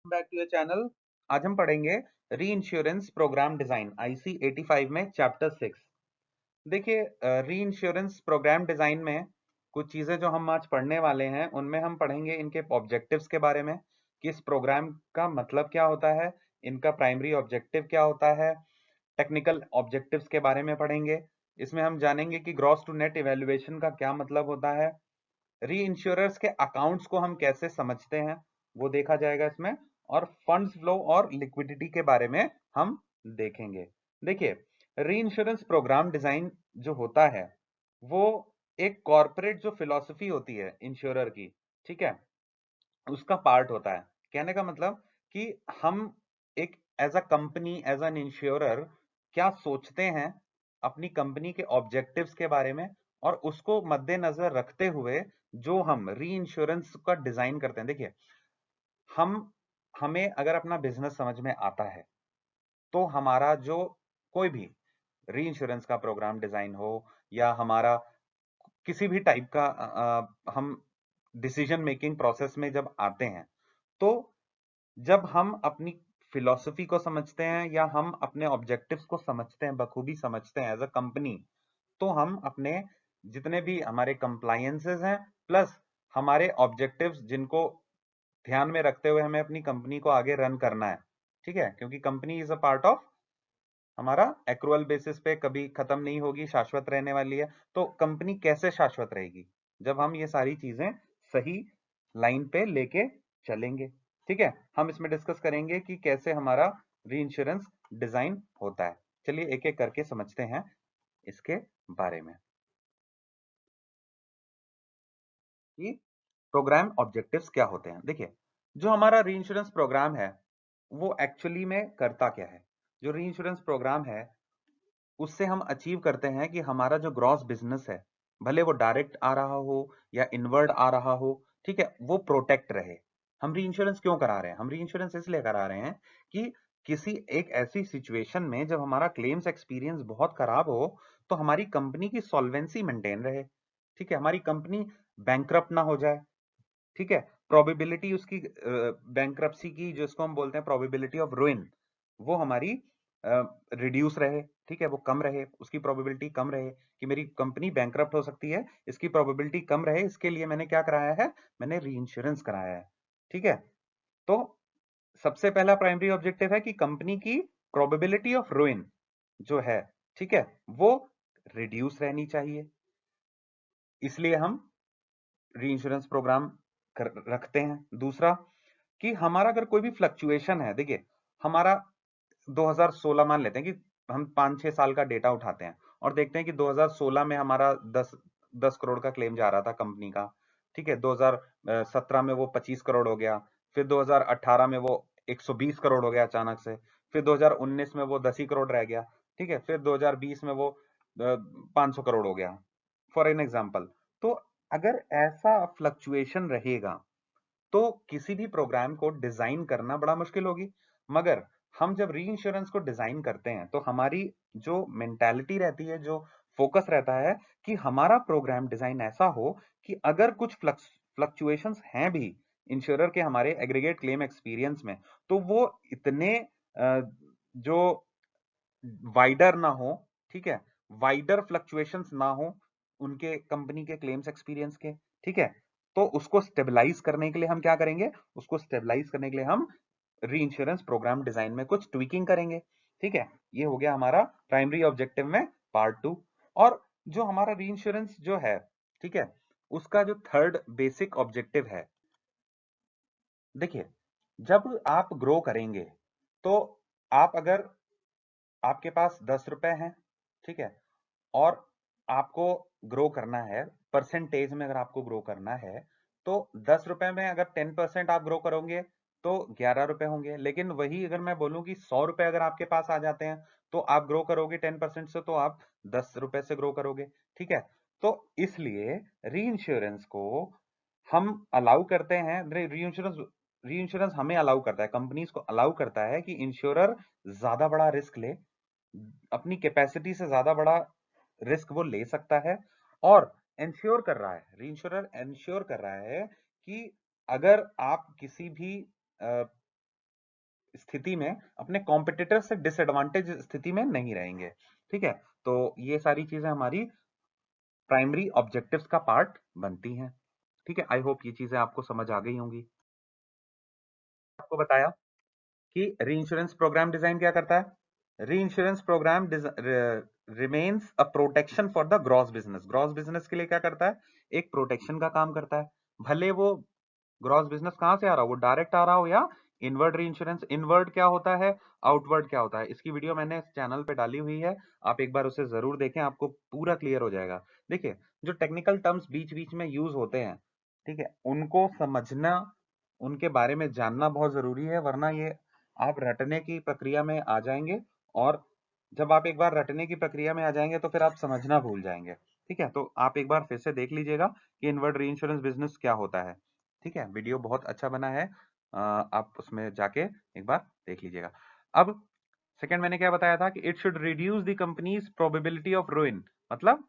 Back to your channel. आज हम पढ़ेंगे री इंश्योरेंस प्रोग्राम डिजाइन IC 85 में चैप्टर 6। देखिए, री इंश्योरेंस प्रोग्राम डिजाइन में कुछ चीजें जो हम आज पढ़ने वाले हैं उनमें हम पढ़ेंगे इनके ऑब्जेक्टिव्स के बारे में कि इस प्रोग्राम का मतलब क्या होता है, इनका प्राइमरी ऑब्जेक्टिव क्या होता है, टेक्निकल ऑब्जेक्टिव्स के बारे में पढ़ेंगे। इसमें हम जानेंगे कि ग्रॉस टू नेट इवैल्यूएशन का क्या मतलब होता है, री इंश्योरर्स के अकाउंट्स को हम कैसे समझते हैं वो देखा जाएगा इसमें, और फंड्स फ्लो और लिक्विडिटी के बारे में हम देखेंगे। देखिए, री इंश्योरेंस प्रोग्राम डिजाइन जो होता है वो एक कॉर्पोरेट जो फिलॉसफी होती है इंश्योरर की, ठीक है, उसका पार्ट होता है। कहने का मतलब कि हम एक as a company, as an insurer क्या सोचते हैं अपनी कंपनी के ऑब्जेक्टिव्स के बारे में, और उसको मद्देनजर रखते हुए जो हम री इंश्योरेंस का डिजाइन करते हैं। देखिए, हम हमें अगर अपना बिजनेस समझ में आता है तो हमारा जो कोई भी री इंश्योरेंस का प्रोग्राम डिजाइन हो या हमारा किसी भी टाइप का हम डिसीजन मेकिंग प्रोसेस में जब आते हैं, तो जब हम अपनी फिलॉसफी को समझते हैं या हम अपने ऑब्जेक्टिव्स को समझते हैं, बखूबी समझते हैं एज अ कंपनी, तो हम अपने जितने भी हमारे कंप्लायंसेस हैं प्लस हमारे ऑब्जेक्टिव्स जिनको ध्यान में रखते हुए हमें अपनी कंपनी को आगे रन करना है, ठीक है, क्योंकि company is a part of हमारा एक्रुअल बेसिस पे कभी खत्म नहीं होगी, शाश्वत रहने वाली है। तो कंपनी कैसे शाश्वत रहेगी? जब हम ये सारी चीजें सही लाइन पे लेके चलेंगे। ठीक है, हम इसमें डिस्कस करेंगे कि कैसे हमारा री इंश्योरेंस डिजाइन होता है। चलिए एक एक करके समझते हैं इसके बारे में कि प्रोग्राम ऑब्जेक्टिव्स क्या होते हैं। देखिए, जो हमारा री इंश्योरेंस प्रोग्राम है वो एक्चुअली में करता क्या है। जो री इंश्योरेंस प्रोग्राम है उससे हम अचीव करते हैं कि हमारा जो ग्रॉस बिजनेस है, भले वो डायरेक्ट आ रहा हो या इनवर्ड आ रहा हो, ठीक है, वो प्रोटेक्ट रहे। हम री इंश्योरेंस क्यों करा रहे हैं? हम री इंश्योरेंस इसलिए करा रहे हैं कि किसी एक ऐसी सिचुएशन में जब हमारा क्लेम्स एक्सपीरियंस बहुत खराब हो तो हमारी कंपनी की सॉल्वेंसी मेंटेन रहे, ठीक है, हमारी कंपनी बैंकरप्ट ना हो जाए, ठीक है, प्रोबेबिलिटी उसकी बैंकरप्सी की जिसको हम बोलते हैं प्रोबेबिलिटी ऑफ रुइन, वो हमारी रिड्यूस रहे, ठीक है, वो कम रहे, उसकी प्रोबेबिलिटी कम रहे कि मेरी कंपनी बैंकरप्ट हो सकती है, इसकी प्रोबेबिलिटी कम रहे, इसके लिए मैंने क्या कराया है? मैंने री इंश्योरेंस कराया है, ठीक है। तो सबसे पहला प्राइमरी ऑब्जेक्टिव है कि कंपनी की प्रोबेबिलिटी ऑफ रुइन जो है, ठीक है, वो रिड्यूस रहनी चाहिए, इसलिए हम री इंश्योरेंस प्रोग्राम रखते हैं। दूसरा कि हमारा अगर कोई भी फ्लक्चुएशन है, देखिए हमारा 2016 मान लेते हैं कि हम 5-6 साल का डेटा उठाते हैं और देखते हैं कि 2016 में हमारा 10 करोड़ का क्लेम जा रहा था कंपनी का, ठीक है, 2017 में वो 25 करोड़ हो गया, फिर 2018 में वो 120 करोड़ हो गया अचानक से, फिर 2019 में वो 10 ही करोड़ रह गया, ठीक है, फिर 2020 में वो 500 करोड़ हो गया, फॉर एन एग्जाम्पल। तो अगर ऐसा फ्लक्चुएशन रहेगा तो किसी भी प्रोग्राम को डिजाइन करना बड़ा मुश्किल होगी। मगर हम जब री इंश्योरेंस को डिजाइन करते हैं तो हमारी जो मेंटालिटी रहती है, जो फोकस रहता है कि हमारा प्रोग्राम डिजाइन ऐसा हो कि अगर कुछ फ्लक्चुएशंस हैं भी इंश्योरर के हमारे एग्रीगेट क्लेम एक्सपीरियंस में, तो वो इतने जो वाइडर ना हो, ठीक है, वाइडर फ्लक्चुएशंस ना हो उनके कंपनी के क्लेम्स एक्सपीरियंस के, ठीक है। तो उसको स्टेबलाइज करने के लिए हम क्या करेंगे? उसको स्टेबलाइज करने के लिए हम री इंश्योरेंस प्रोग्राम डिजाइन में कुछ ट्विकिंग करेंगे, ठीक है। ये हो गया हमारा प्राइमरी ऑब्जेक्टिव में पार्ट 2। और जो हमारा री इंश्योरेंस जो है, ठीक है, उसका जो थर्ड बेसिक ऑब्जेक्टिव है, देखिए, जब आप ग्रो करेंगे तो आप अगर आपके पास 10 रुपए हैं, ठीक है, और आपको ग्रो करना है, परसेंटेज में अगर आपको ग्रो करना है, तो 10 रुपए में अगर 10% आप ग्रो करोगे तो 11 रुपए होंगे। लेकिन वही अगर मैं बोलूं कि 100 रुपए अगर आपके पास आ जाते हैं तो आप ग्रो करोगे 10% से, तो आप 10 रुपए से ग्रो करोगे, ठीक है। तो इसलिए री इंश्योरेंस को हम अलाउ करते हैं, री इंश्योरेंस हमें अलाउ करता है, कंपनीज को अलाउ करता है कि इंश्योरर ज्यादा बड़ा रिस्क ले, अपनी कैपेसिटी से ज्यादा बड़ा रिस्क वो ले सकता है, और इंश्योर कर रहा है, री इंश्योरर इंश्योर कर रहा है कि अगर आप किसी भी स्थिति में, अपने कॉम्पिटिटर से डिसएडवांटेज स्थिति में नहीं रहेंगे। ठीक है, तो ये सारी चीजें हमारी प्राइमरी ऑब्जेक्टिव्स का पार्ट बनती हैं। ठीक है, आई होप ये चीजें आपको समझ आ गई होंगी। आपको बताया कि रीइंश्योरेंस प्रोग्राम डिजाइन क्या करता है। Reinsurance programme remains a protection for the gross business. Gross business के लिए क्या करता है, एक प्रोटेक्शन का काम करता है। भले वो ग्रॉस बिजनेस कहां से आ रहा हो, वो डायरेक्ट आ रहा हो या इनवर्ड रीइंश्योरेंस। इनवर्ड क्या होता है, आउटवर्ड क्या होता है, इसकी वीडियो मैंने इस चैनल पे डाली हुई है, आप एक बार उसे जरूर देखें, आपको पूरा क्लियर हो जाएगा। देखिए, जो टेक्निकल टर्म्स बीच बीच में यूज होते हैं, ठीक है, उनको समझना, उनके बारे में जानना बहुत जरूरी है, वरना ये आप रटने की प्रक्रिया में आ जाएंगे, और जब आप एक बार रटने की प्रक्रिया में आ जाएंगे तो फिर आप समझना भूल जाएंगे। ठीक है, तो आप एक बार फिर से देख लीजिएगा कि इनवर्ड रीइंश्योरेंस बिजनेस क्या होता है। ठीक है, वीडियो बहुत अच्छा बना है, आप उसमें जाके एक बार देख लीजिएगा। अब सेकंड मैंने क्या बताया था कि it should reduce the company's probability of ruin, मतलब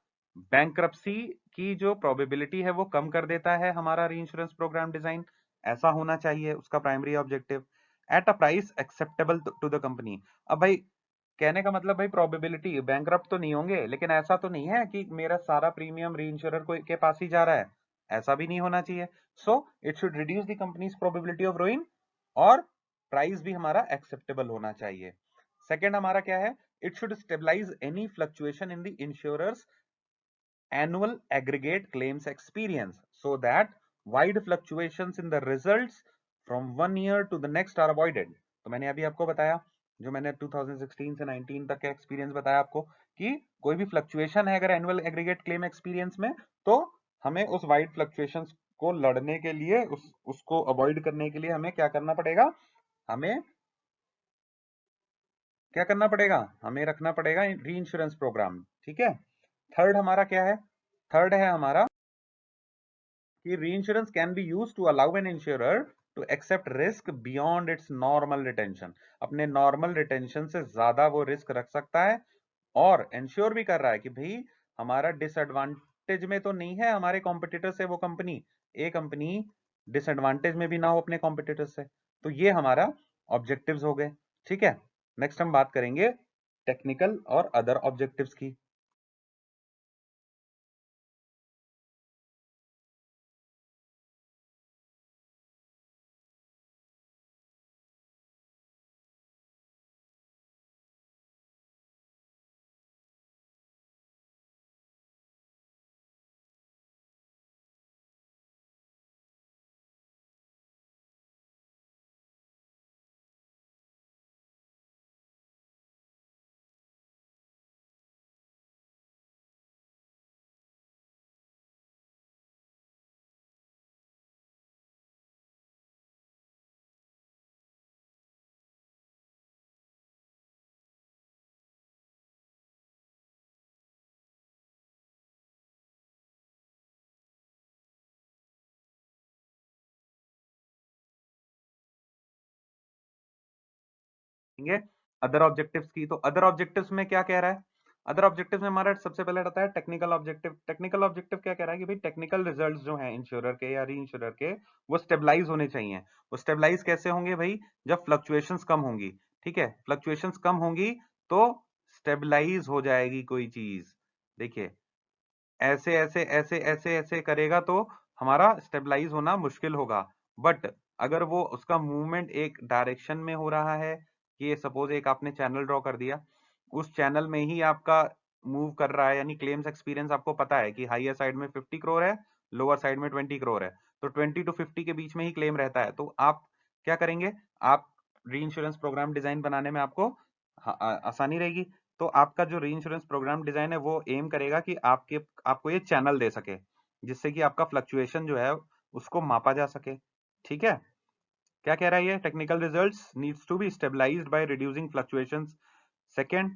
बैंक्रप्सी की जो प्रोबेबिलिटी है वो कम कर देता है हमारा रीइंश्योरेंस प्रोग्राम डिजाइन। ऐसा होना चाहिए उसका primary objective, at a price acceptable to the company. अब भाई कहने का मतलब, भाई प्रोबेबिलिटी, बैंकरप्ट तो नहीं होंगे, लेकिन ऐसा तो नहीं है कि मेरा सारा प्रीमियम रीइंश्योरर को के पास ही जा रहा है, ऐसा भी नहीं होना चाहिए। So it should reduce the company's probability of ruin, और प्राइस भी हमारा एक्सेप्टेबल होना चाहिए। सेकंड हमारा क्या है, it should stabilise any fluctuation in the insurer's annual aggregate claims experience, so that wide fluctuations in the results from one year to the next are avoided। तो मैंने अभी आपको बताया, जो मैंने 2016 से 19 तक का एक्सपीरियंस बताया आपको, कि कोई भी फ्लक्चुएशन है अगर एनुअल एग्रीगेट क्लेम एक्सपीरियंस में, तो हमें उस वाइड फ्लक्चुएशंस को लड़ने के लिए, उसको अवॉइड करने के लिए हमें क्या करना पड़ेगा, हमें क्या करना पड़ेगा, हमें रखना पड़ेगा री इंश्योरेंस प्रोग्राम। ठीक है, थर्ड हमारा क्या है, थर्ड है हमारा कि reinsurance can be used to allow an insurer to accept risk beyond its normal retention। अपने नॉर्मल रिटेंशन से ज्यादा वो रिस्क रख सकता है, और इंश्योर भी कर रहा है कि भाई हमारा डिसएडवांटेज में तो नहीं है हमारे कॉम्पिटिटर से वो कंपनी, एक कंपनी डिसएडवांटेज में भी ना हो अपने कॉम्पिटिटर से। तो ये हमारा ऑब्जेक्टिव्स हो गए। ठीक है, नेक्स्ट हम बात करेंगे टेक्निकल और अदर ऑब्जेक्टिव्स की। अदर ऑब्जेक्टिव्स की, तो अदर ऑब्जेक्टिव्स में क्या कह रहा है, अदर ऑब्जेक्टिव्स में हमारा सबसे पहले रहता है टेक्निकल ऑब्जेक्टिव। टेक्निकल ऑब्जेक्टिव क्या कह रहा है कि भाई टेक्निकल रिजल्ट्स जो हैं इंश्योरर के या री इंश्योरर के, वो स्टेबलाइज होने चाहिए। वो स्टेबलाइज कैसे होंगे भाई, जब फ्लक्चुएशंस कम होंगी। ठीक है, फ्लक्चुएशंस कम होंगी तो स्टेबलाइज हो जाएगी कोई चीज। देखिए, ऐसे ऐसे ऐसे ऐसे ऐसे करेगा तो हमारा स्टेबलाइज होना मुश्किल होगा। बट अगर वो उसका मूवमेंट एक डायरेक्शन में हो रहा है, कि सपोज एक आपने चैनल ड्रॉ कर दिया, उस चैनल में ही आपका मूव कर रहा है, यानी क्लेम्स एक्सपीरियंस आपको पता है कि हाईयर साइड में 50 करोड़ है, लोअर साइड में 20 करोड़ है, तो 20 टू 50 के बीच में ही क्लेम रहता है, तो आप क्या करेंगे, आप री इंश्योरेंस प्रोग्राम डिजाइन बनाने में आपको आसानी रहेगी। तो आपका जो री इंश्योरेंस प्रोग्राम डिजाइन है वो एम करेगा कि आपको ये चैनल दे सके, जिससे कि आपका फ्लक्चुएशन जो है उसको मापा जा सके। ठीक है, क्या कह रहा है ये, technical results needs to be stabilised by reducing fluctuations. Second,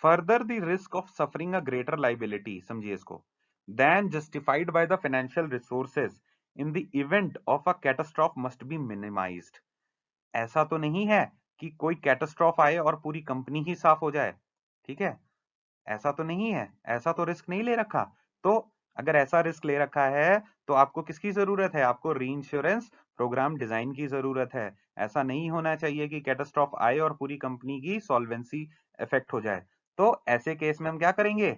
further the risk of suffering a greater liability, समझिए इसको, than justified by the financial resources in the event of a catastrophe must be minimised. ऐसा तो नहीं है कि कोई catastrophe आए और पूरी कंपनी ही साफ हो जाए। ठीक है, ऐसा तो नहीं है, ऐसा तो रिस्क नहीं ले रखा। तो अगर ऐसा रिस्क ले रखा है तो आपको किसकी जरूरत है, आपको री इंश्योरेंस प्रोग्राम डिजाइन की जरूरत है। ऐसा नहीं होना चाहिए कि कैटास्ट्रॉफ आए और पूरी कंपनी की सॉल्वेंसी इफेक्ट हो जाए। तो ऐसे केस में हम क्या करेंगे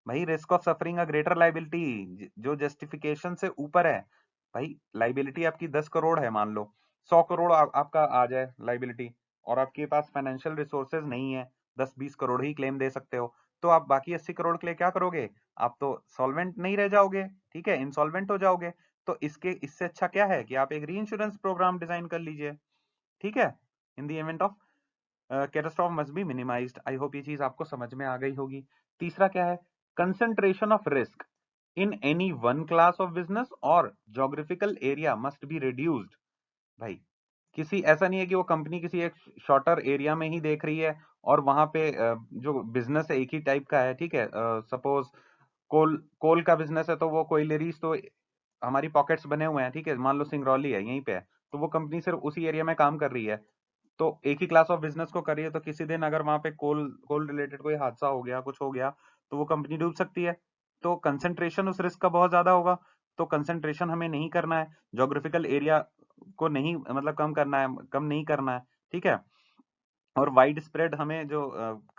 भाई, risk of suffering a greater liability, जो जस्टिफिकेशन से ऊपर है। भाई लाइबिलिटी आपकी 10 करोड़ है, मान लो 100 करोड़ आपका आ जाए लाइबिलिटी, और आपके पास फाइनेंशियल रिसोर्सेज नहीं है, 10-20 करोड़ ही क्लेम दे सकते हो, तो आप बाकी 80 करोड़ के लिए क्या करोगे? आप तो सॉल्वेंट नहीं रह जाओगे, ठीक है, इंसॉल्वेंट हो जाओगे। तो इससे अच्छा क्या है कि आप एक री इंश्योरेंस प्रोग्राम डिजाइन कर लीजिए, ठीक है। इन the event of catastrophe must be minimised. I hope ये चीज आपको समझ में आ गई होगी। तीसरा क्या है? Concentration of risk in any one class of business और geographical area must be reduced. भाई किसी ऐसा नहीं है कि वो कंपनी किसी एक शॉर्टर एरिया में ही देख रही है और वहां पे जो बिजनेस है एक ही टाइप का है, ठीक है। सपोज कोल कोल का बिजनेस है, तो वो कोयलरीज तो हमारी पॉकेट्स बने हुए हैं, ठीक है, मान लो सिंगरौली है, यहीं पे है, तो वो कंपनी सिर्फ उसी एरिया में काम कर रही है, तो एक ही क्लास ऑफ बिजनेस को कर रही है, तो किसी दिन अगर वहां पे कोल कोल रिलेटेड कोई हादसा हो गया, कुछ हो गया, तो वो कंपनी डूब सकती है। तो कंसंट्रेशन उस रिस्क का बहुत ज्यादा होगा, तो कंसंट्रेशन हमें नहीं करना है, जोग्राफिकल एरिया को नहीं मतलब कम करना है, कम नहीं करना है, ठीक है। और वाइड स्प्रेड हमें जो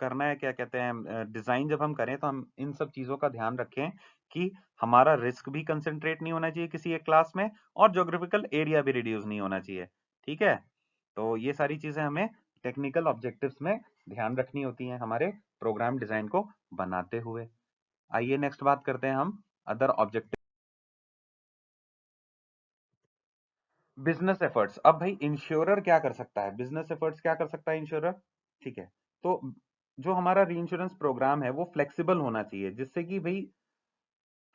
करना है, क्या कहते हैं, डिजाइन जब हम करें तो हम इन सब चीजों का ध्यान रखें कि हमारा रिस्क भी कंसंट्रेट नहीं होना चाहिए किसी एक क्लास में, और ज्योग्राफिकल एरिया भी रिड्यूस नहीं होना चाहिए, ठीक है। तो ये सारी चीजें हमें टेक्निकल ऑब्जेक्टिव्स में ध्यान रखनी होती हैं हमारे प्रोग्राम डिजाइन को बनाते हुए। आइए नेक्स्ट बात करते हैं हम अदर ऑब्जेक्टिव। Business efforts. अब भाई इंश्योरर क्या कर सकता है, बिजनेस एफर्ट्स क्या कर सकता है इंश्योरर, ठीक है। तो जो हमारा री इंश्योरेंस प्रोग्राम है वो फ्लेक्सिबल होना चाहिए, जिससे कि भाई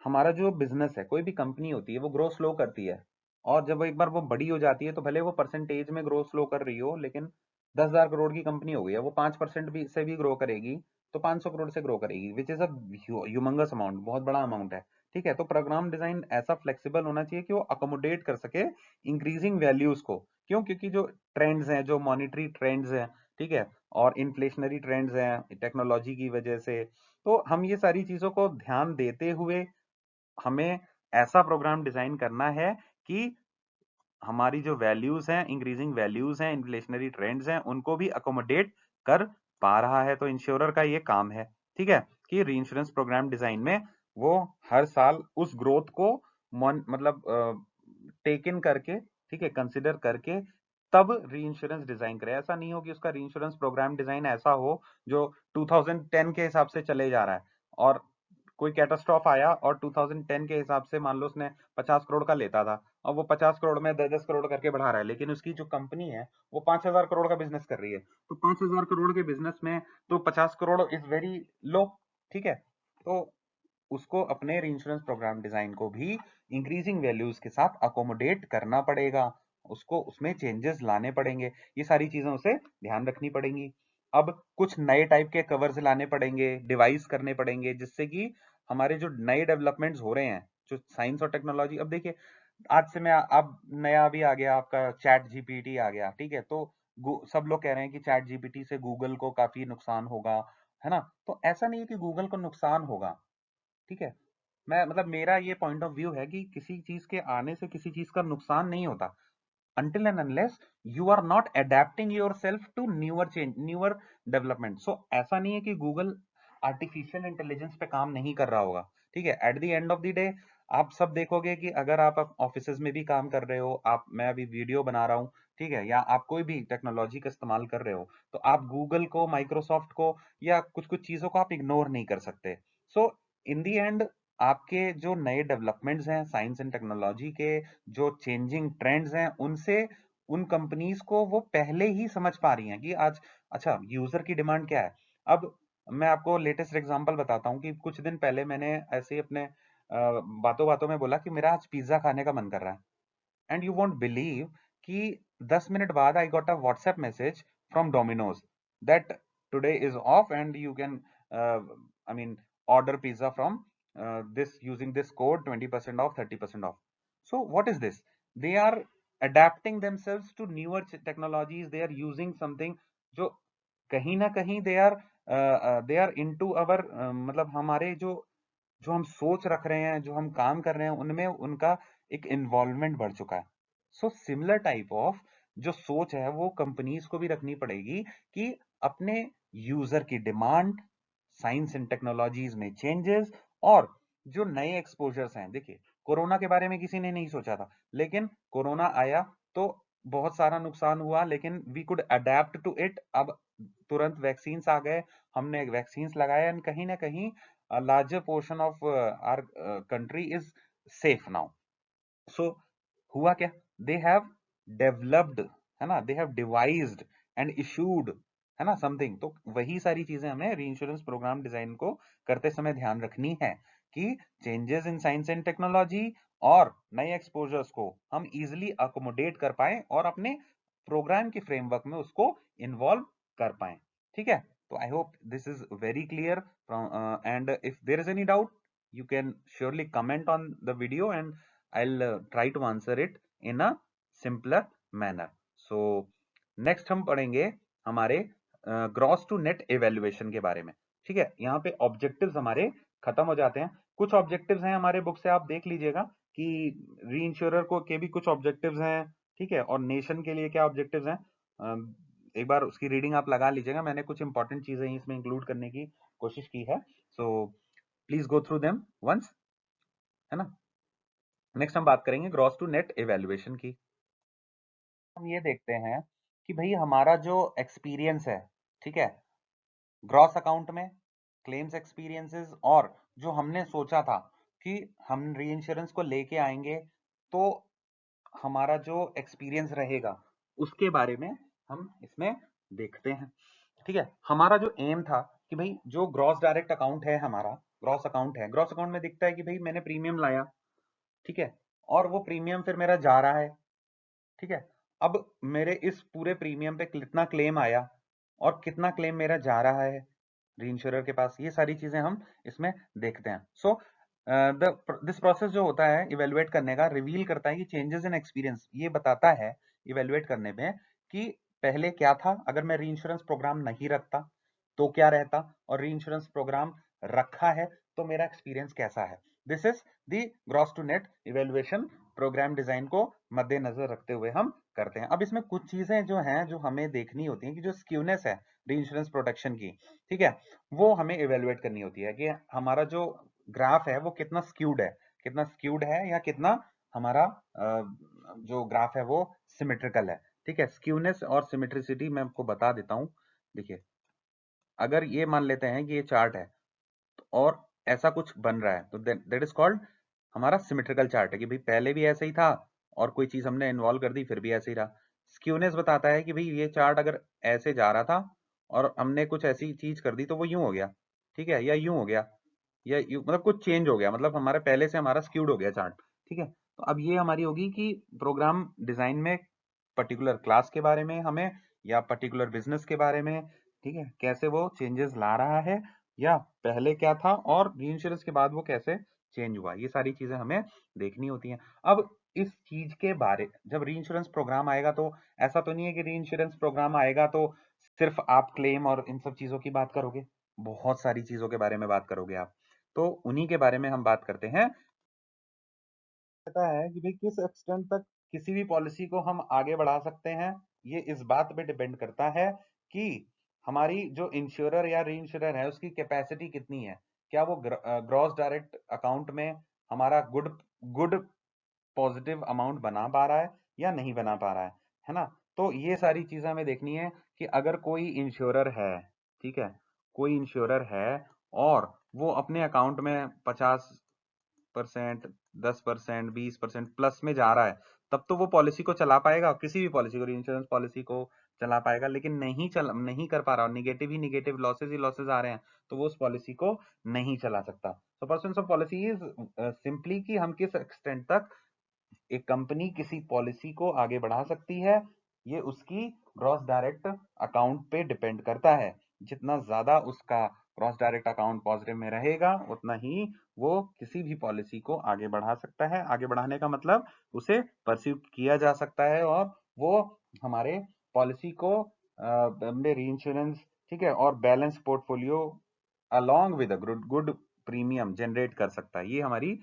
हमारा जो बिजनेस है, कोई भी कंपनी होती है वो ग्रो स्लो करती है, और जब एक बार वो बड़ी हो जाती है तो भले वो परसेंटेज में ग्रो स्लो कर रही हो, लेकिन 10,000 करोड़ की कंपनी हो गई है, वो 5% भी से भी ग्रो करेगी तो 500 करोड़ से ग्रो करेगी, which is a humongous amount, बहुत बड़ा अमाउंट है, ठीक है। तो प्रोग्राम डिजाइन ऐसा फ्लेक्सिबल होना चाहिए कि वो अकोमोडेट कर सके इंक्रीजिंग वैल्यूज को। क्यों? क्योंकि जो ट्रेंड्स हैं, जो मॉनिटरी ट्रेंड्स हैं, ठीक है, और इन्फ्लेशनरी ट्रेंड्स हैं टेक्नोलॉजी की वजह से, तो हम ये सारी चीजों को ध्यान देते हुए हमें ऐसा प्रोग्राम डिजाइन करना है कि हमारी जो वैल्यूज हैं, इंक्रीजिंग वैल्यूज हैं, इन्फ्लेशनरी ट्रेंड्स हैं, उनको भी अकोमोडेट कर पा रहा है। तो इंश्योरर का ये काम है, ठीक है, कि री इंश्योरेंस प्रोग्राम डिजाइन में वो हर साल उस ग्रोथ को मतलब टेक इन करके, ठीक है, कंसिडर करके तब री इंश्योरेंस डिजाइन करे। ऐसा नहीं हो कि उसका री इंश्योरेंस प्रोग्राम डिजाइन ऐसा हो जो 2010 के हिसाब से चले जा रहा है, और कोई कैटास्ट्रॉफ आया और 2010 के हिसाब से मान लो उसने 50 करोड़ का लेता था, और वो 50 करोड़ में 10-10 करोड़ करके बढ़ा रहा है, लेकिन उसकी जो कंपनी है वो 5,000 करोड़ का बिजनेस कर रही है, तो 5,000 करोड़ के बिजनेस में तो 50 करोड़ इज वेरी लो, ठीक है। तो उसको अपने इंश्योरेंस प्रोग्राम डिजाइन को भी इंक्रीजिंग वैल्यूज के साथ अकोमोडेट करना पड़ेगा, उसको उसमें चेंजेस लाने पड़ेंगे, ये सारी चीजें उसे ध्यान रखनी पड़ेंगी। अब कुछ नए टाइप के कवर्स लाने पड़ेंगे, डिवाइस करने पड़ेंगे, जिससे कि हमारे जो नए डेवलपमेंट्स हो रहे हैं, जो साइंस और टेक्नोलॉजी, अब देखिए आज से मैं अब नया भी आ गया, आपका चैट जीपीटी आ गया, ठीक है। तो सब लोग कह रहे हैं कि चैट जीपीटी से गूगल को काफी नुकसान होगा, है ना। तो ऐसा नहीं है कि गूगल को नुकसान होगा, ठीक है। मैं मतलब मेरा ये पॉइंट ऑफ व्यू है कि किसी चीज के आने से किसी चीज का नुकसान नहीं होता, until and unless you are not adapting yourself to newer change, newer development। So ऐसा नहीं है कि गूगल आर्टिफिशियल इंटेलिजेंस पे काम नहीं कर रहा होगा, ठीक है। At the end of the day आप सब देखोगे कि अगर आप ऑफिस में भी काम कर रहे हो, आप मैं अभी वीडियो बना रहा हूँ, ठीक है, या आप कोई भी टेक्नोलॉजी का इस्तेमाल कर रहे हो, तो आप गूगल को, माइक्रोसॉफ्ट को, या कुछ कुछ चीजों को आप इग्नोर नहीं कर सकते। सो इन द एंड आपके जो नए डेवलपमेंट्स हैं साइंस एंड टेक्नोलॉजी के, जो चेंजिंग ट्रेंड्स हैं, उनसे उन कंपनीज को वो पहले ही समझ पा रही हैं कि आज अच्छा यूजर की डिमांड क्या है। अब मैं आपको लेटेस्ट एग्जांपल बताता हूँ कि कुछ दिन पहले मैंने ऐसे ही अपने बातों बातों में बोला कि मेरा आज पिज्जा खाने का मन कर रहा है, एंड यू वोंट बिलीव कि 10 मिनट बाद I got a WhatsApp message from Domino's that today is of and you can I mean order pizza from this using this code, 20% off, 30% off. So what is this? They are adapting themselves to newer technologies, they are using something जो कहीं ना कहीं they are into our मतलब हमारे जो हम सोच रख रहे हैं, जो हम काम कर रहे हैं, उनमें उनका एक इन्वॉल्वमेंट बढ़ चुका है। सो सिमिलर टाइप ऑफ जो सोच है वो कंपनीज को भी रखनी पड़ेगी कि अपने यूजर की डिमांड, साइंस एंड टेक्नोलॉजीज में चेंजेस और जो नए एक्सपोजर्स हैं। देखिए, कोरोना के बारे में किसी ने नहीं सोचा था, लेकिन कोरोना आया तो बहुत सारा नुकसान हुआ, लेकिन we could adapt to it. अब तुरंत वैक्सीन्स आ गए, हमने वैक्सीन्स लगाए एंड कहीं ना कहीं larger portion of our country is safe now. So हुआ क्या, दे हैव डेवलप्ड, है ना, they have devised and issued, है ना, समथिंग। तो वही सारी चीजें हमें रीइंश्योरेंस प्रोग्राम डिजाइन को करते समय ध्यान रखनी है कि changes in science and technology और नए एक्सपोजर्स को हम इजिली अकोमोडेट कर पाए और अपने प्रोग्राम के फ्रेमवर्क में उसको इन्वॉल्व कर पाए। ठीक है, तो I hope this is very clear and if there is any doubt you can surely comment on the video and I'll try to answer it in a simpler manner. So next हम पढ़ेंगे हमारे gross to net evaluation के बारे में। ठीक है, यहाँ पे ऑब्जेक्टिव्स हमारे खत्म हो जाते हैं। कुछ ऑब्जेक्टिव्स हैं हमारे बुक से, आप देख लीजिएगा कि री इंश्योरर को के भी कुछ ऑब्जेक्टिव्स हैं, ठीक है, और नेशन के लिए क्या ऑब्जेक्टिव्स हैं, एक बार उसकी रीडिंग आप लगा लीजिएगा। मैंने कुछ इंपॉर्टेंट चीजें इसमें इंक्लूड करने की कोशिश की है, so please go through them once, है ना। नेक्स्ट हम बात करेंगे ग्रॉस टू नेट इवेल्युएशन की। हम ये देखते हैं कि भाई हमारा जो एक्सपीरियंस है, ठीक है, ग्रॉस अकाउंट में क्लेम्स एक्सपीरियंसेस और जो हमने सोचा था कि हम री इंश्योरेंस को लेके आएंगे तो हमारा जो एक्सपीरियंस रहेगा उसके बारे में हम इसमें देखते हैं। ठीक है, हमारा जो एम था कि भाई जो ग्रॉस डायरेक्ट अकाउंट है, हमारा ग्रॉस अकाउंट है, ग्रॉस अकाउंट में दिखता है कि भाई मैंने प्रीमियम लाया, ठीक है, और वो प्रीमियम फिर मेरा जा रहा है। ठीक है, अब मेरे इस पूरे प्रीमियम पे कितना क्लेम आया और कितना क्लेम मेरा जा रहा है रीइंश्योरर के पास, ये सारी चीजें हम इसमें देखते हैं। सो दिस प्रोसेस जो होता है इवेलुएट करने का, रिवील करता है कि चेंजेस इन एक्सपीरियंस, ये बताता है इवेलुएट करने में कि पहले क्या था, अगर मैं रीइंश्योरेंस प्रोग्राम नहीं रखता तो क्या रहता, और रीइंश्योरेंस प्रोग्राम रखा है तो मेरा एक्सपीरियंस कैसा है। This is the gross to net evaluation programme design को मद्देनजर रखते हुए हम करते हैं। अब इसमें कुछ चीजें जो हैं जो हमें देखनी होती हैं कि जो स्क्यूनेस है रीइंश्योरेंस प्रोटेक्शन की, ठीक है, वो हमें इवेलुएट करनी होती है कि हमारा जो ग्राफ है वो कितना स्क्यूड है, कितना स्क्यूड है या कितना हमारा जो ग्राफ है वो सिमेट्रिकल है। ठीक है, स्क्यूनेस और सिमेट्रिसिटी मैं आपको बता देता हूं। देखिए, अगर ये मान लेते हैं कि ये चार्ट है और ऐसा कुछ बन रहा है तो दैट इज कॉल्ड हमारा सिमेट्रिकल चार्ट है कि भाई पहले भी ऐसे ही था और कोई चीज हमने इन्वॉल्व कर दी फिर भी ऐसे ही रहा। स्क्यूनेस बताता है कि भाई ये चार्ट अगर ऐसे जा रहा था और हमने कुछ ऐसी चीज कर दी तो वो यूं हो गया, ठीक है, या यूं हो गया, या मतलब कुछ चेंज हो गया, मतलब हमारे पहले से हमारा स्क्यूड हो गया चार्ट। ठीक है, तो अब ये हमारी होगी कि प्रोग्राम डिजाइन में पर्टिकुलर क्लास के बारे में हमें या पर्टिकुलर बिजनेस के बारे में, ठीक है, कैसे वो चेंजेस ला रहा है या पहले क्या था और रीइंश्योरेंस के बाद वो कैसे चेंज हुआ, ये सारी चीजें हमें देखनी होती हैं। अब इस चीज के बारे, जब रीइंश्योरेंस प्रोग्राम आएगा तो ऐसा तो नहीं है कि रीइंश्योरेंस प्रोग्राम आएगा तो सिर्फ आप क्लेम और इन सब चीजों की बात करोगे, बहुत सारी चीजों के बारे में बात करोगे आप। तो उन्हीं के बारे में हम बात करते हैं। कहता है कि भाई किस एक्सटेंट तक किसी भी पॉलिसी को हम आगे बढ़ा सकते हैं, ये इस बात पे डिपेंड करता है कि हमारी जो इंश्योरर या री इंश्योरर है उसकी कैपेसिटी कितनी है, क्या वो ग्रॉस डायरेक्ट अकाउंट में हमारा गुड गुड पॉजिटिव अमाउंट बना पा रहा है या नहीं बना पा रहा है ना। तो ये सारी चीजें हमें देखनी है कि अगर कोई इंश्योरर है, ठीक है, कोई इंश्योरर है और वो अपने अकाउंट में 50%, 10%, 20% प्लस में जा रहा है, तब तो वो पॉलिसी को चला पाएगा, किसी भी पॉलिसी को, इंश्योरेंस पॉलिसी को चला पाएगा। लेकिन नहीं कर पा रहा, निगेटिव ही निगेटिव, लॉसेज ही लॉसेज आ रहे हैं, तो वो उस पॉलिसी को नहीं चला सकता। तो person of policy is simply कि हम किस एक्सटेंट तक एक कंपनी किसी पॉलिसी को आगे बढ़ा सकती है, ये उसकी ग्रॉस डायरेक्ट अकाउंट पे डिपेंड करता है। जितना ज्यादा उसका ग्रॉस डायरेक्ट अकाउंट पॉजिटिव में रहेगा उतना ही वो किसी भी पॉलिसी को आगे बढ़ा सकता है। आगे बढ़ाने का मतलब उसे परस्यू किया जा सकता है और वो हमारे पॉलिसी को री इंश्योरेंस, ठीक है, और balance portfolio along with good premium generate कर सकता है। ये हमारी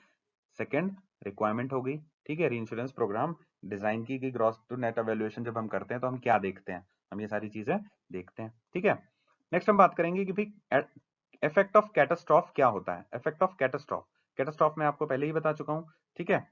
सेकेंड रिक्वायरमेंट हो गई, ठीक है, री इंश्योरेंस प्रोग्राम डिजाइन की कि ग्रॉस टू नेट वैल्यूएशन जब हम करते हैं तो हम क्या देखते हैं, हम ये सारी चीजें देखते हैं। ठीक है, नेक्स्ट हम बात करेंगे कि भाई इफेक्ट ऑफ कैटास्ट्रॉफ क्या होता है। इफेक्ट ऑफ कैटास्ट्रॉफ, कैटास्ट्रॉफ मैं आपको पहले ही बता चुका हूं। ठीक है,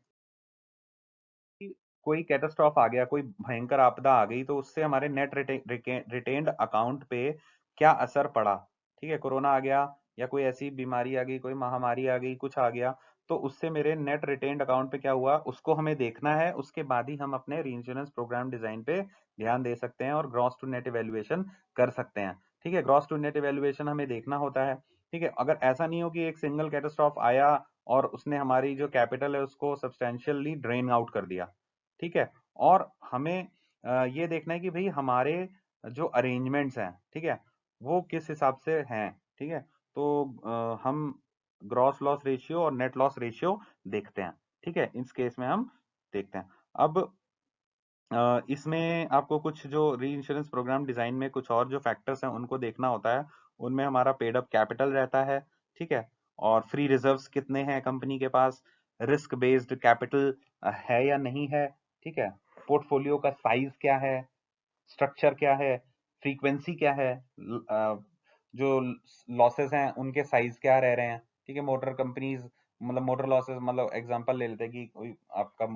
कोई कैटास्ट्रॉफ आ गया, कोई भयंकर आपदा आ गई, तो उससे हमारे नेट रिटेन्ड अकाउंट पे क्या असर पड़ा। ठीक है, कोरोना आ गया या कोई ऐसी बीमारी आ गई, कोई महामारी आ गई, कुछ आ गया, तो उससे मेरे नेट रिटेन्ड अकाउंट पे क्या हुआ, उसको हमें देखना है। उसके बाद ही हम अपने रीइंश्योरेंस प्रोग्राम डिजाइन पे ध्यान दे सकते हैं और ग्रॉस टू नेट इवेल्युएशन कर सकते हैं। ठीक है, ग्रॉस टू नेट इवेल्युएशन हमें देखना होता है। ठीक है, अगर ऐसा नहीं हो कि एक सिंगल कैटास्ट्रॉफ आया और उसने हमारी जो कैपिटल है उसको सब्सटेंशियली ड्रेन आउट कर दिया। ठीक है, और हमें ये देखना है कि भाई हमारे जो अरेंजमेंट्स हैं, ठीक है, वो किस हिसाब से हैं। ठीक है, तो हम ग्रॉस लॉस रेशियो और नेट लॉस रेशियो देखते हैं। ठीक है, इस केस में हम देखते हैं। अब इसमें आपको कुछ जो री इंश्योरेंस प्रोग्राम डिजाइन में कुछ और जो फैक्टर्स हैं उनको देखना होता है। उनमें हमारा पेड अप कैपिटल रहता है। ठीक है, और फ्री रिजर्व्स कितने हैं कंपनी के पास, रिस्क बेस्ड कैपिटल है या नहीं है। ठीक है, पोर्टफोलियो का साइज क्या है, स्ट्रक्चर क्या है, फ्रीक्वेंसी क्या है, जो लॉसेस हैं उनके साइज क्या रह रहे हैं। ठीक है, मोटर कंपनीज मतलब मोटर लॉसेस, मतलब एग्जांपल ले लेते हैं कि कोई आपका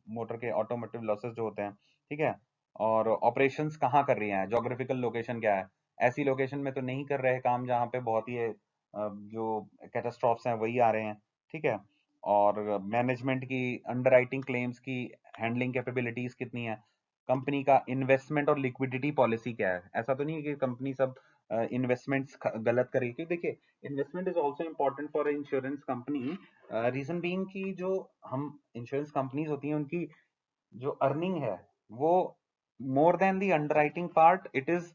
मोटर के ऑटोमोटिव लॉसेस जो होते हैं। ठीक है, और ऑपरेशंस कहाँ कर रही हैं, जोग्राफिकल लोकेशन क्या है। ऐसी लोकेशन में तो नहीं कर रहे काम जहाँ पे बहुत ही जो कैटास्ट्रॉफ्स हैं वही आ रहे हैं। ठीक है, और मैनेजमेंट की अंडरराइटिंग क्लेम्स की हैंडलिंग कैपेबिलिटीज कितनी है, कंपनी का इन्वेस्टमेंट और लिक्विडिटी पॉलिसी क्या है। ऐसा तो नहीं है कि कंपनी सब इन्वेस्टमेंट्स गलत करेगी, क्योंकि देखिए investment is also important for insurance company. Reason being कि जो हम इंश्योरेंस कंपनीज होती हैं उनकी जो अर्निंग है वो more than the underwriting part, it is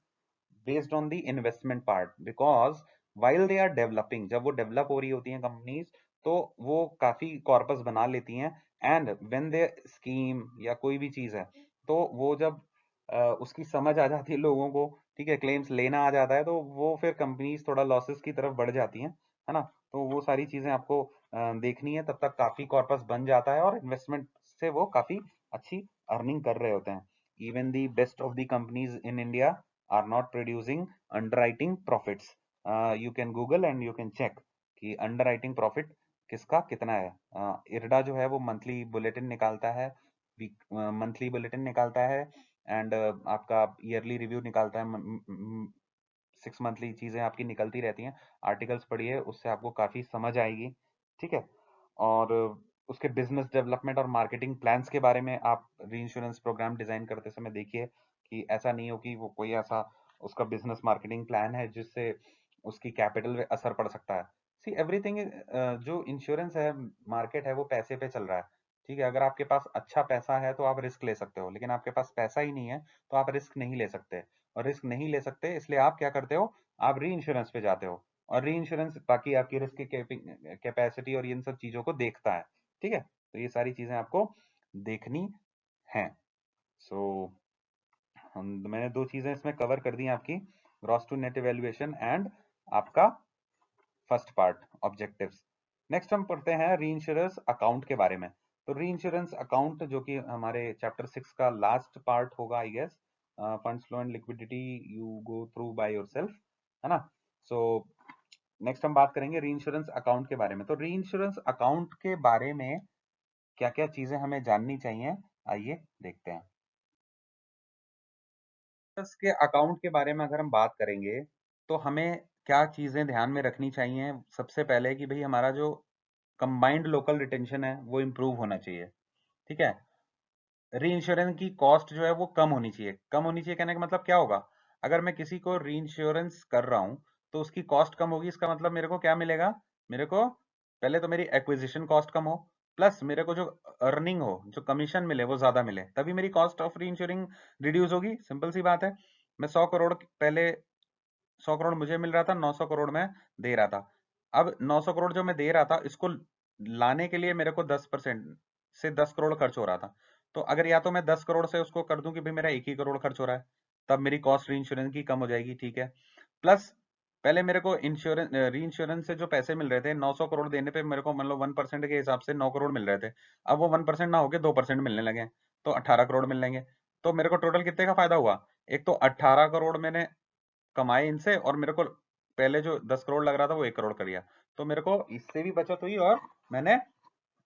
based on the investment part, because while they are developing, जब वो डेवलप हो रही होती हैं कंपनीज, तो वो काफी कॉर्पस बना लेती हैं। एंड व्हेन दे स्कीम या कोई भी चीज है, तो वो जब उसकी समझ आ जाती है लोगों को, ठीक है, क्लेम्स लेना आ जाता है, तो वो फिर कंपनीज थोड़ा लॉसेस की तरफ बढ़ जाती हैं, है ना। तो वो सारी चीजें आपको देखनी है, तब तक काफी कॉर्पस बन जाता है और इन्वेस्टमेंट से वो काफी अच्छी अर्निंग कर रहे होते हैं। Even the best of the companies in India are not producing underwriting profits. You can Google and you can check कि underwriting profit किसका कितना है। इरडा जो है वो मंथली बुलेटिन निकालता है, मंथली बुलेटिन निकालता है, एंड आपका ईयरली रिव्यू निकालता है। 6 मंथली चीजें आपकी निकलती रहती हैं। आर्टिकल्स पढ़िए, उससे आपको काफी समझ आएगी। ठीक है, और उसके बिजनेस डेवलपमेंट और मार्केटिंग प्लान्स के बारे में आप री इंश्योरेंस प्रोग्राम डिजाइन करते समय देखिए कि ऐसा नहीं हो कि वो कोई ऐसा उसका बिजनेस मार्केटिंग प्लान है जिससे उसकी कैपिटल पे असर पड़ सकता है। सी एवरीथिंग, जो इंश्योरेंस है, मार्केट है, वो पैसे पे चल रहा है। ठीक है, अगर आपके पास अच्छा पैसा है तो आप रिस्क ले सकते हो, लेकिन आपके पास पैसा ही नहीं है तो आप रिस्क नहीं ले सकते। और रिस्क नहीं ले सकते इसलिए आप क्या करते हो, आप री इंश्योरेंस पे जाते हो। और री इंश्योरेंस बाकी आपकी रिस्क कैपेसिटी और इन सब चीजों को देखता है। ठीक है, तो ये सारी चीजें आपको देखनी है। सो मैंने दो चीजें इसमें कवर कर दी आपकी, gross to net evaluation and आपका फर्स्ट पार्ट ऑब्जेक्टिव्स। नेक्स्ट हम पढ़ते हैं री इंश्योरेंस अकाउंट के बारे में। तो री इंश्योरेंस अकाउंट जो कि हमारे चैप्टर 6 का लास्ट पार्ट होगा I guess, funds flow and liquidity you go through by yourself, है ना। सो नेक्स्ट हम बात करेंगे री इंश्योरेंस अकाउंट के बारे में। तो री इंश्योरेंस अकाउंट के बारे में क्या क्या चीजें हमें जाननी चाहिए, आइए देखते हैं। के अकाउंट के बारे में अगर हम बात करेंगे तो हमें क्या चीजें ध्यान में रखनी चाहिए। सबसे पहले कि भाई हमारा जो कंबाइंड लोकल रिटेंशन है वो इम्प्रूव होना चाहिए। ठीक है, री इंश्योरेंस की कॉस्ट जो है वो कम होनी चाहिए। कम होनी चाहिए कहने का मतलब क्या होगा, अगर मैं किसी को री इंश्योरेंस कर रहा हूं तो उसकी कॉस्ट कम होगी, इसका मतलब मेरे को क्या मिलेगा, मेरे को पहले तो मेरी एक्विजिशन कॉस्ट कम हो, प्लस मेरे को जो अर्निंग हो, जो कमीशन मिले वो ज्यादा मिले, तभी मेरी कॉस्ट ऑफ री इंश्योरिंग रिड्यूस होगी। सिंपल सी बात है। मैं 100 करोड़ पहले, 100 करोड़ मुझे मिल रहा था, 900 करोड़ मैं दे रहा था। अब 900 करोड़ जो मैं दे रहा था, इसको लाने के लिए मेरे को 10% से 10 करोड़ खर्च हो रहा था। तो अगर या तो मैं 10 करोड़ से उसको कर दूं कि भाई मेरा 1 ही करोड़ खर्च हो रहा है, तब मेरी कॉस्ट री इंश्योरेंस की कम हो जाएगी। ठीक है, प्लस पहले मेरे को इंश्योरेंस री इंश्योरेंस से जो पैसे मिल रहे थे, 900 करोड़ देने पे मेरे को मतलब 1% के हिसाब से 9 करोड़ मिल रहे थे। अब वो 1% ना होके 2% मिलने लगे। तो 18 करोड़ मिल लेंगे। तो मेरे को टोटल कितने का फायदा हुआ? एक तो 18 करोड़ मैंने कमाए इनसे, और मेरे को पहले जो 10 करोड़ लग रहा था वो 1 करोड़ कर दिया। तो मेरे को इससे भी बचत हुई, और मैंने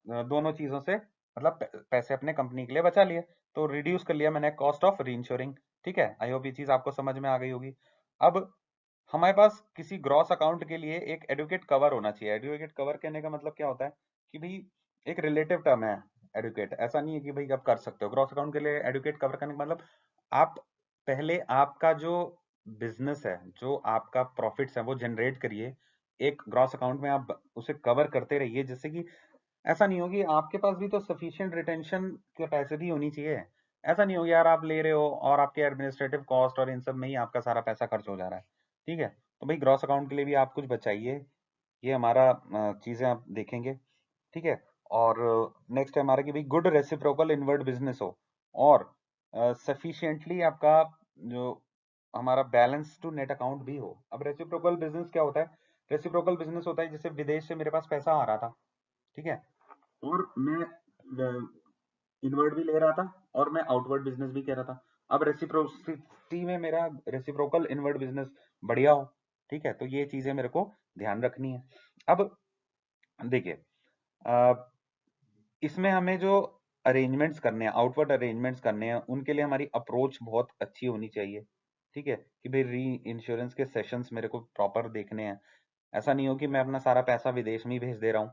दोनों चीजों से मतलब पैसे अपने कंपनी के लिए बचा लिए। तो रिड्यूस कर लिया मैंने कॉस्ट ऑफ रीइंश्योरिंग। ठीक है, आई होप ये चीज आपको समझ में आ गई होगी। अब हमारे पास किसी ग्रॉस अकाउंट के लिए एक एडुकेट कवर होना चाहिए। एडुकेट कवर कहने का मतलब क्या होता है कि भाई एक रिलेटिव टर्म है एडुकेट, ऐसा नहीं है कि भाई आप कर सकते हो। ग्रॉस अकाउंट के लिए एडुकेट कवर करने का मतलब आप पहले आपका जो बिजनेस है, जो आपका प्रॉफिट्स है, वो जनरेट करिए एक ग्रॉस अकाउंट में, आप उसे कवर करते रहिए, जिससे कि ऐसा नहीं हो कि आपके पास भी तो सफिशिएंट रिटेंशन कैपेसिटी होनी चाहिए। ऐसा नहीं हो यार आप ले रहे हो और आपके एडमिनिस्ट्रेटिव कॉस्ट और इन सब में ही आपका सारा पैसा खर्च हो जा रहा है। ठीक है, तो भाई ग्रॉस अकाउंट के लिए भी आप कुछ बचाइए। ये हमारा चीजें आप देखेंगे। ठीक है, और नेक्स्ट है हमारा कि भाई गुड रेसिप्रोकल इनवर्ड बिजनेस हो, और सफिशिएंटली आपका जो हमारा बैलेंस टू नेट अकाउंट भी हो। अब रेसिप्रोकल बिजनेस क्या होता है? रेसिप्रोकल बिजनेस होता है जैसे विदेश से मेरे पास पैसा आ रहा था, ठीक है, और मैं इनवर्ड भी ले रहा था और मैं आउटवर्ड बिजनेस भी कर रहा था। अब रेसिप्रोसिटी में मेरा रेसिप्रोकल इनवर्ड बिजनेस बढ़िया हो। ठीक है, तो ये चीजें मेरे को ध्यान रखनी है। अब देखिए, इसमें हमें जो अरेंजमेंट्स करने हैं, आउटवर्ड अरेंजमेंट्स करने हैं, उनके लिए हमारी अप्रोच बहुत अच्छी होनी चाहिए। ठीक है, कि भाई री इंश्योरेंस के सेशंस मेरे को प्रॉपर देखने हैं। ऐसा नहीं हो कि मैं अपना सारा पैसा विदेश में ही भेज दे रहा हूँ।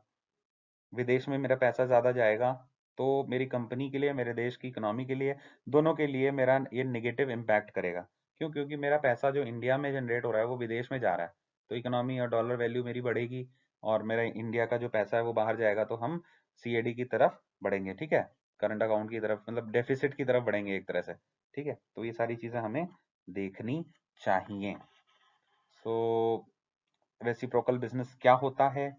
विदेश में मेरा पैसा ज़्यादा जाएगा तो मेरी कंपनी के लिए, मेरे देश की इकोनॉमी के लिए, दोनों के लिए मेरा ये नेगेटिव इम्पैक्ट करेगा। क्यों? क्योंकि मेरा पैसा जो इंडिया में जनरेट हो रहा है वो विदेश में जा रहा है, तो इकोनॉमी और डॉलर वैल्यू मेरी बढ़ेगी, और मेरा इंडिया का जो पैसा है वो बाहर जाएगा, तो हम सीएडी की तरफ बढ़ेंगे। ठीक है, करंट अकाउंट की तरफ, मतलब डेफिसिट की तरफ बढ़ेंगे एक तरह से। ठीक है, तो ये सारी चीज़ें हमें देखनी चाहिए। सो रेसिप्रोकल बिजनेस क्या होता है,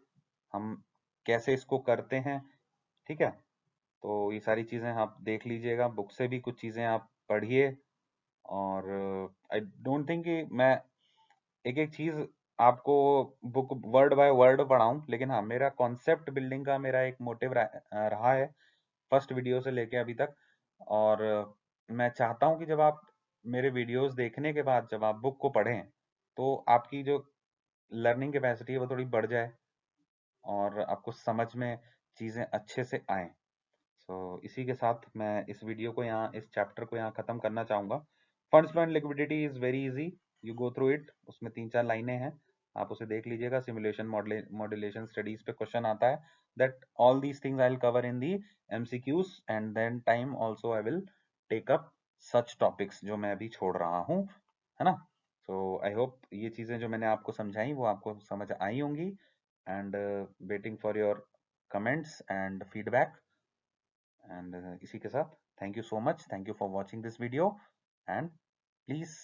हम कैसे इसको करते हैं, ठीक है, तो ये सारी चीज़ें आप देख लीजिएगा, बुक से भी कुछ चीज़ें आप पढ़िए। और आई डोंट थिंक कि मैं एक एक चीज़ आपको बुक वर्ड बाय वर्ड पढ़ाऊँ, लेकिन हाँ, मेरा कॉन्सेप्ट बिल्डिंग का मेरा एक मोटिव रहा है फर्स्ट वीडियो से लेके अभी तक। और मैं चाहता हूँ कि जब आप मेरे वीडियोस देखने के बाद जब आप बुक को पढ़ें, तो आपकी जो लर्निंग कैपेसिटी है वो थोड़ी बढ़ जाए, और आपको समझ में चीज़ें अच्छे से आए। इसी के साथ मैं इस वीडियो को यहाँ, इस चैप्टर को यहाँ खत्म करना चाहूँगा। Funds flow and liquidity is very easy, you go through it. उसमें 3-4 लाइनें हैं, आप उसे देख लीजिएगा। सिमुलेशन मॉड्यूलेशन स्टडीज पे क्वेश्चन आता है, that all these things I will cover in the MCQs, and then time also I will take up such topics जो मैं अभी छोड़ रहा हूँ, है ना। आई होप ये चीज़ें जो मैंने आपको समझाई वो आपको समझ आई होंगी, and waiting for your comments and feedback. And इसी के साथ thank you so much, thank you for watching this video, and please